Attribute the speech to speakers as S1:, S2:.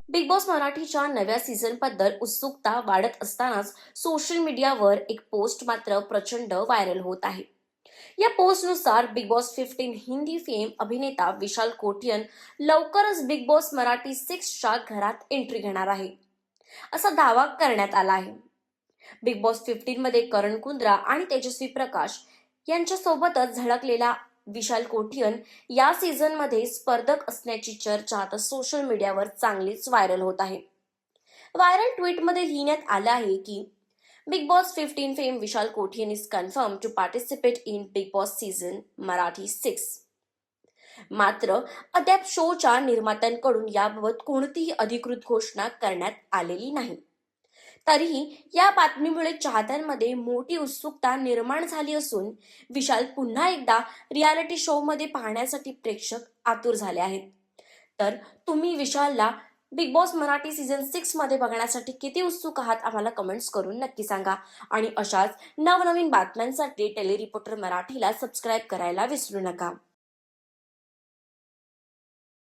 S1: Big boss मराठीच्या नव्या सीझनबद्दल उत्सुकता वाढत असतानाच सोशल मीडियावर एक पोस्ट मात्र प्रचंड व्हायरल होत आहे. या पोस्टनुसार बिग बॉस 15 हिंदी फेम अभिनेता विशाल कोटियन लवकरच बिग बॉस मराठी 6च्या घरात एंट्री घेणार आहे, असा दावा करण्यात आला आहे. बिग बॉस 15 मध्ये करण कुंद्रा आणि तेजस्वी प्रकाश यांच्यासोबतच झळकलेला विशाल कोठियन या सीझनमध्ये स्पर्धक असण्याची चर्चा आता सोशल मीडियावर चांगलीच व्हायरल होत आहे. व्हायरल ट्विटमध्ये लिहिण्यात आलं आहे की big boss 15 fame Vishal Kotian is confirm to participate in big boss season Marathi 6. मात्र अद्याप शोच्या निर्मात्यांकडून याबाबत कोणतीही अधिकृत घोषणा करण्यात आलेली नाही. तरीही या बातमीमुळे चाहत्यांमध्ये मोठी उत्सुकता निर्माण झाली असून विशाल पुन्हा एकदा रियालिटी शोमध्ये पाहण्यासाठी प्रेक्षक आतुर झाले आहेत. तर तुम्ही विशालला बिग बॉस मराठी सीझन 6 मध्ये बघण्यासाठी किती उत्सुक आहात आम्हाला कमेंट्स करून नक्की सांगा. आणि अशाच नवनवीन बातम्यांसाठी टेली रिपोर्टर मराठीला सबस्क्राईब करायला विसरू नका.